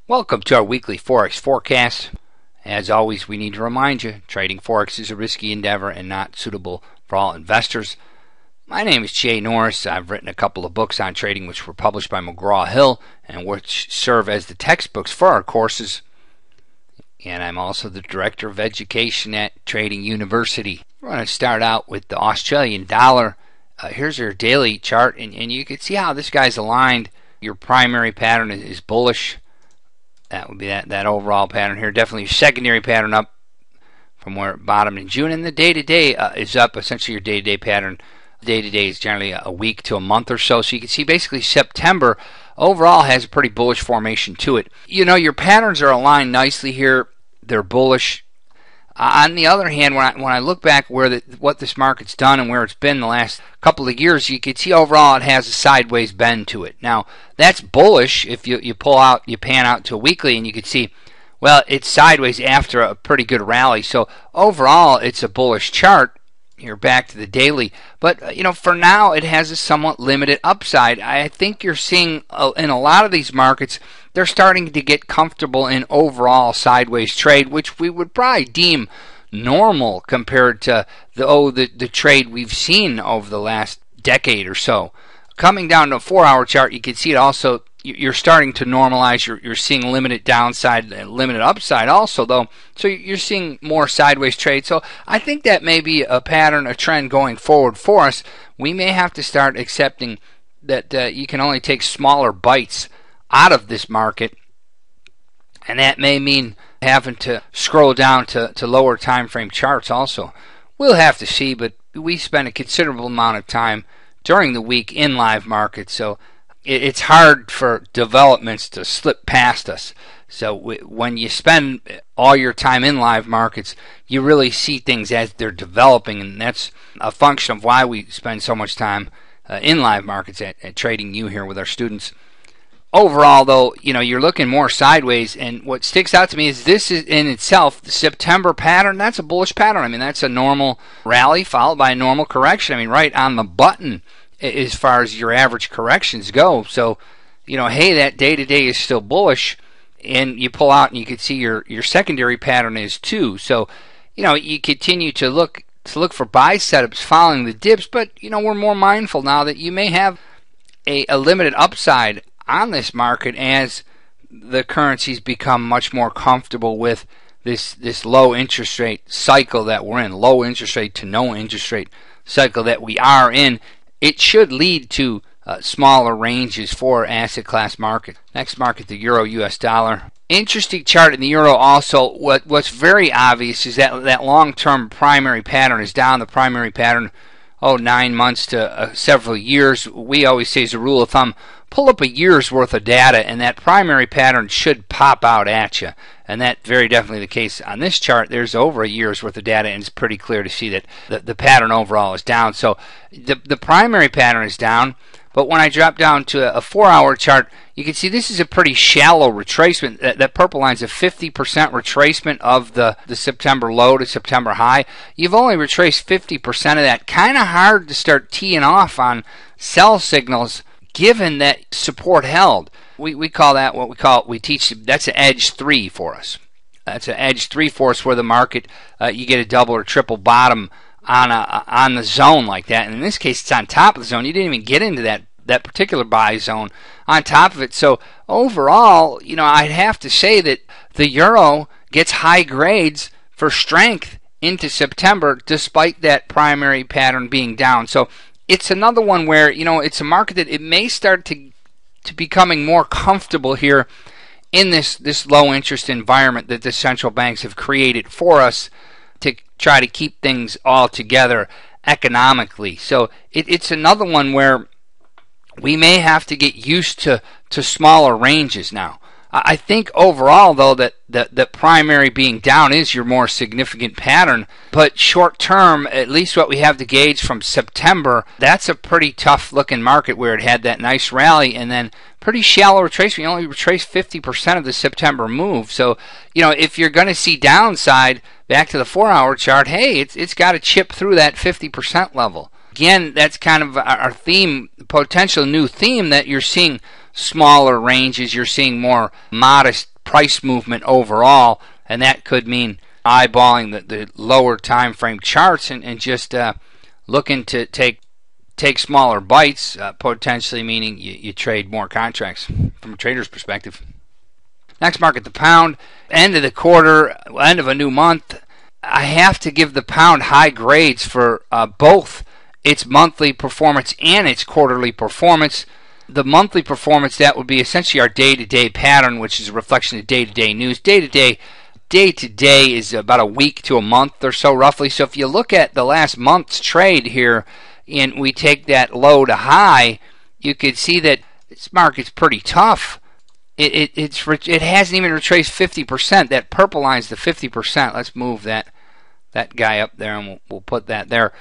Welcome to our weekly Forex Forecast. As always, we need to remind you, trading Forex is a risky endeavor and not suitable for all investors. My name is Jay Norris. I've written a couple of books on trading which were published by McGraw-Hill and which serve as the textbooks for our courses. And I'm also the Director of Education at Trading University. We're going to start out with the Australian dollar. Here's your daily chart, and you can see how this guy's aligned. Your primary pattern is bullish. That would be that overall pattern here. Definitely your secondary pattern up from where it bottomed in June. And the day-to-day is up. Essentially your day-to-day pattern. Day-to-day is generally a week to a month or so. So you can see basically September overall has a pretty bullish formation to it. You know, your patterns are aligned nicely here. They're bullish. On the other hand, when I look back what this market's done and where it's been the last couple of years, you can see overall it has a sideways bend to it. Now, that's bullish if you pan out to a weekly, and you can see, well, it's sideways after a pretty good rally. So overall, it's a bullish chart. You're back to the daily. But, you know, for now, it has a somewhat limited upside. I think you're seeing in a lot of these markets, they're starting to get comfortable in overall sideways trade, which we would probably deem normal compared to the trade we've seen over the last decade or so. Coming down to a 4-hour chart, you can see it also. You're starting to normalize. You're seeing limited downside and limited upside also, though. So you're seeing more sideways trade. So I think that may be a pattern, a trend going forward for us. We may have to start accepting that you can only take smaller bites out of this market, and that may mean having to scroll down to lower time frame charts also. We'll have to see, but we spend a considerable amount of time during the week in live markets, so it's hard for developments to slip past us. So when you spend all your time in live markets, you really see things as they're developing, and that's a function of why we spend so much time in live markets at Trading U here with our students. Overall, though, you know, you're looking more sideways, and what sticks out to me is this is in itself, the September pattern, that's a bullish pattern. I mean, that's a normal rally followed by a normal correction. I mean, right on the button as far as your average corrections go. So, you know, hey, that day-to-day is still bullish, and you pull out and you can see your secondary pattern is too. So, you know, you continue to look for buy setups following the dips, but, you know, we're more mindful now that you may have a limited upside on this market as the currencies become much more comfortable with this low interest rate cycle that we're in, low interest rate to no interest rate cycle that we are in. It should lead to smaller ranges for asset class market. Next market, the Euro US dollar. Interesting chart in the Euro also. What's very obvious is that long-term primary pattern is down. The primary pattern, 9 months to several years. We always say as a rule of thumb, pull up a year's worth of data and that primary pattern should pop out at you. And that's very definitely the case on this chart. There's over a year's worth of data, and it's pretty clear to see that the pattern overall is down. So the primary pattern is down, but when I drop down to a 4-hour chart, you can see this is a pretty shallow retracement. That purple line's a 50% retracement of the September low to September high. You've only retraced 50% of that. Kind of hard to start teeing off on sell signals given that support held. We call that we teach, that's an edge 3 for us. That's an edge 3 for us where the market, you get a double or triple bottom on the zone like that. And in this case, it's on top of the zone. You didn't even get into that particular buy zone on top of it. So overall, you know, I'd have to say that the euro gets high grades for strength into September despite that primary pattern being down. So it's another one where, you know, it's a market that it may start to becoming more comfortable here in this low interest environment that the central banks have created for us to try to keep things all together economically. So it's another one where we may have to get used to smaller ranges now. I think overall, though, that primary being down is your more significant pattern. But short term, at least what we have to gauge from September, that's a pretty tough looking market where it had that nice rally and then pretty shallow retracement. You only retraced 50% of the September move. So, you know, if you're going to see downside back to the 4-hour chart, hey, it's got to chip through that 50% level. Again, that's kind of our theme, potential new theme, that you're seeing smaller ranges, you're seeing more modest price movement overall, and that could mean eyeballing the lower time frame charts and just looking to take smaller bites, potentially meaning you trade more contracts from a trader's perspective. Next market, the pound. End of the quarter, end of a new month. I have to give the pound high grades for both its monthly performance and its quarterly performance. The monthly performance, that would be essentially our day-to-day pattern, which is a reflection of day-to-day news. Day-to-day is about a week to a month or so, roughly. So if you look at the last month's trade here, and we take that low to high, you could see that this market's pretty tough. It hasn't even retraced 50%. That purple line's the 50%. Let's move that guy up there, and we'll put that there.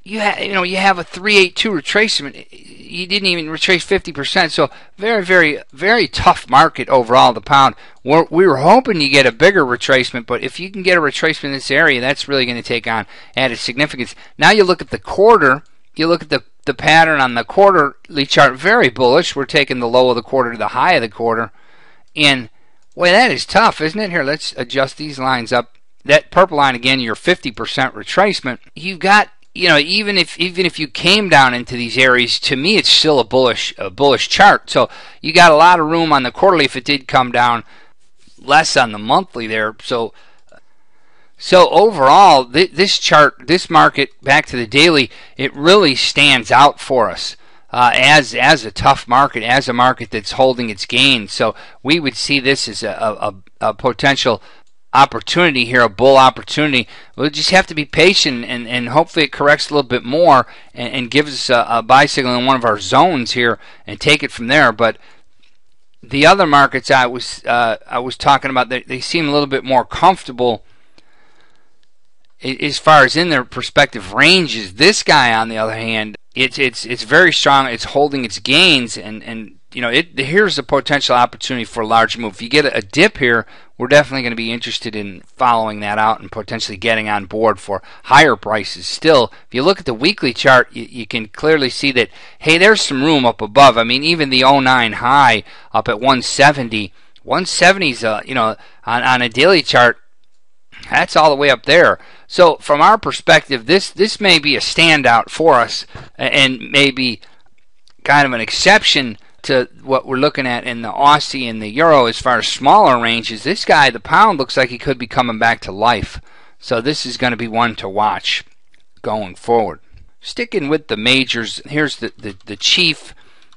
You have a 382 retracement. You didn't even retrace 50%. So very, very, very tough market overall. The pound. We were hoping you get a bigger retracement, but if you can get a retracement in this area, that's really going to take on added significance. Now you look at the quarter. You look at the pattern on the quarterly chart. Very bullish. We're taking the low of the quarter to the high of the quarter, and boy, that is tough, isn't it? Here, let's adjust these lines up. That purple line again, your 50% retracement. You've got, even if you came down into these areas, to me it's still a bullish chart. So you got a lot of room on the quarterly if it did come down, less on the monthly there. So overall, this chart, this market, back to the daily, it really stands out for us as a tough market, as a market that's holding its gains. So we would see this as a potential opportunity here, a bull opportunity. We'll just have to be patient, and hopefully it corrects a little bit more and gives us a buy signal in one of our zones here and take it from there. But the other markets I was talking about, they seem a little bit more comfortable as far as in their respective ranges. This guy, on the other hand, it's very strong. It's holding its gains, and here's a potential opportunity for a large move. If you get a dip here, we're definitely going to be interested in following that out and potentially getting on board for higher prices. Still, if you look at the weekly chart, you can clearly see that, hey, there's some room up above. I mean, even the 09 high up at 170. 170's on a daily chart, that's all the way up there. So from our perspective, this may be a standout for us, and maybe kind of an exception to what we're looking at in the Aussie and the Euro as far as smaller ranges. This guy, the pound, looks like he could be coming back to life. So this is going to be one to watch going forward. Sticking with the majors, here's the Chief.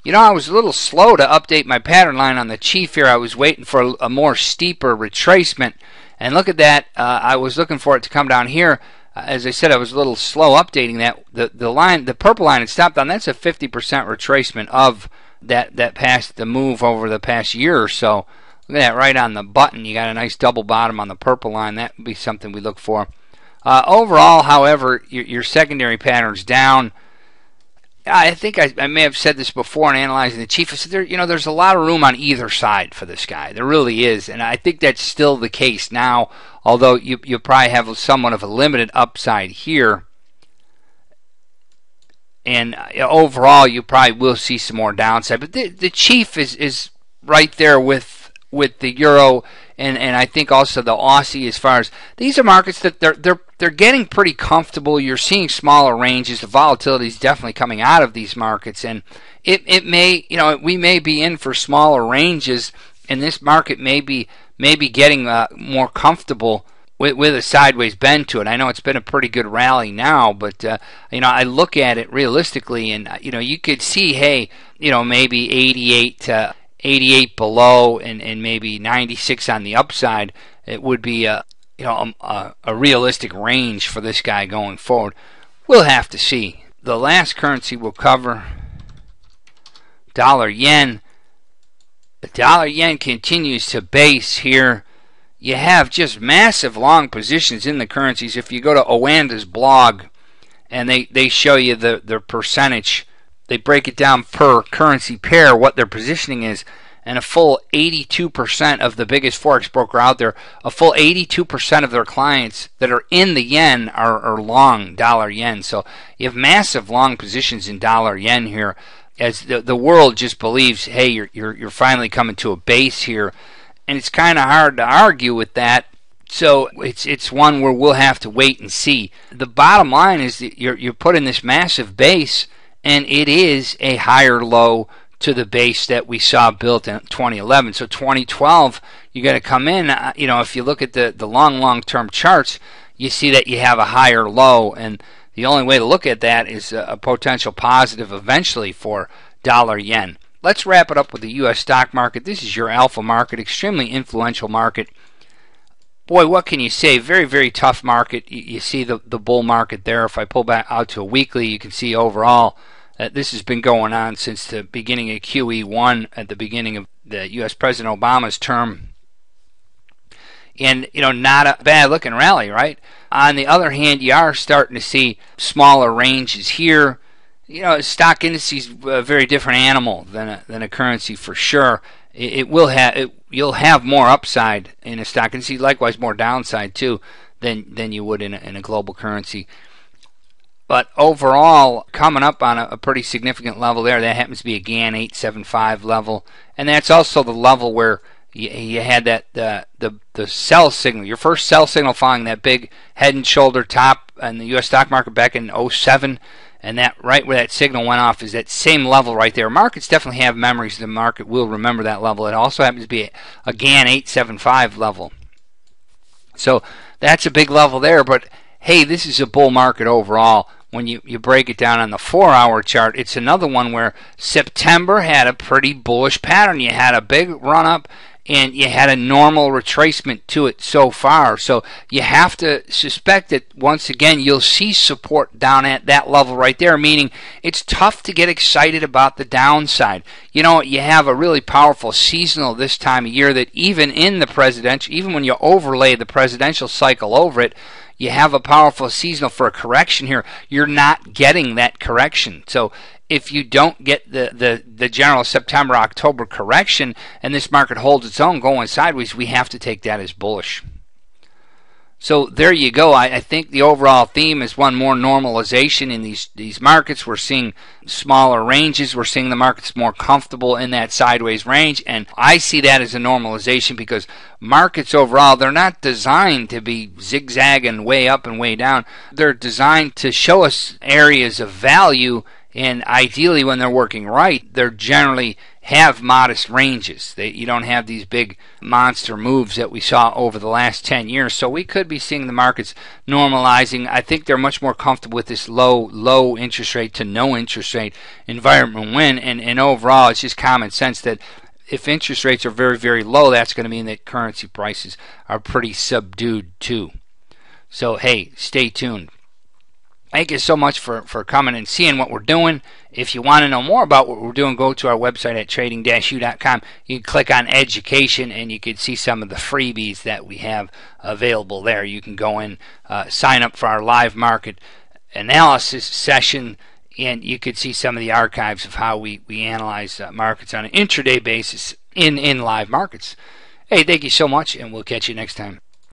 I was a little slow to update my pattern line on the Chief here. I was waiting for a more steeper retracement. And look at that. I was looking for it to come down here. As I said, I was a little slow updating that. The purple line had stopped on. That's a 50% retracement of that past the move over the past year or so. Look at that, right on the button. You got a nice double bottom on the purple line. That would be something we look for. Overall, however, your secondary pattern's down. I think I may have said this before in analyzing the Chief. I said there's a lot of room on either side for this guy. There really is, and I think that's still the case now. Although you probably have somewhat of a limited upside here, and overall you probably will see some more downside. But the Chief is right there with the Euro, and I think also the Aussie. As far as these are markets that they're getting pretty comfortable. You're seeing smaller ranges. The volatility is definitely coming out of these markets, and it may, we may be in for smaller ranges, and this market may be getting more comfortable with a sideways bend to it. I know it's been a pretty good rally now, but I look at it realistically, and you could see, hey, maybe 88 to 88 below, and maybe 96 on the upside. It would be a realistic range for this guy going forward. We'll have to see. The last currency we'll cover, dollar yen. The dollar yen continues to base here. You have just massive long positions in the currencies. If you go to Owanda's blog, and they show you the percentage, they break it down per currency pair, what their positioning is, and a full 82% of the biggest forex broker out there, a full 82% of their clients that are in the yen are long dollar yen. So you have massive long positions in dollar yen here, as the world just believes, hey, you're finally coming to a base here. and it's kind of hard to argue with that. So it's one where we'll have to wait and see. The bottom line is that you're put in this massive base, and it is a higher low to the base that we saw built in 2011. So 2012, you got to come in. If you look at the long-term charts, you see that you have a higher low, and the only way to look at that is a potential positive eventually for dollar yen. Let's wrap it up with the U.S. stock market. This is your alpha market, extremely influential market. Boy, what can you say? Very, very tough market. You see the bull market there. If I pull back out to a weekly, you can see overall that this has been going on since the beginning of QE1 at the beginning of the U.S. President Obama's term. And, not a bad-looking rally, right? On the other hand, you are starting to see smaller ranges here. Stock indices a very different animal than a currency for sure. You'll have more upside in a stock and see likewise more downside too than you would in a global currency. But overall, coming up on a pretty significant level there, that happens to be a GAN 875 level, and that's also the level where you had that the sell signal, your first sell signal following that big head and shoulder top in the U.S. stock market back in 07. And that right where that signal went off is that same level right there. Markets definitely have memories. The market will remember that level. It also happens to be a GAN 875 level. So that's a big level there. But hey, this is a bull market overall. When you break it down on the 4-hour chart, it's another one where September had a pretty bullish pattern. You had a big run up, and you had a normal retracement to it so far. So you have to suspect that, once again, you'll see support down at that level right there, meaning it's tough to get excited about the downside. You have a really powerful seasonal this time of year that even when you overlay the presidential cycle over it, you have a powerful seasonal for a correction here. You're not getting that correction. So if you don't get the general September-October correction and this market holds its own going sideways, we have to take that as bullish. So there you go. I think the overall theme is one more normalization in these markets. We're seeing smaller ranges. We're seeing the markets more comfortable in that sideways range. And I see that as a normalization because markets overall, they're not designed to be zigzagging way up and way down. They're designed to show us areas of value. And ideally, when they're working right, they generally have modest ranges. You don't have these big monster moves that we saw over the last 10 years. So we could be seeing the markets normalizing. I think they're much more comfortable with this low interest rate to no interest rate environment and overall, it's just common sense that if interest rates are very, very low, that's going to mean that currency prices are pretty subdued too. So, hey, stay tuned. Thank you so much for coming and seeing what we're doing. If you want to know more about what we're doing, go to our website at trading-u.com. You can click on education and you can see some of the freebies that we have available there. You can go in, sign up for our live market analysis session, and you could see some of the archives of how we analyze markets on an intraday basis in live markets. Hey, thank you so much, and we'll catch you next time.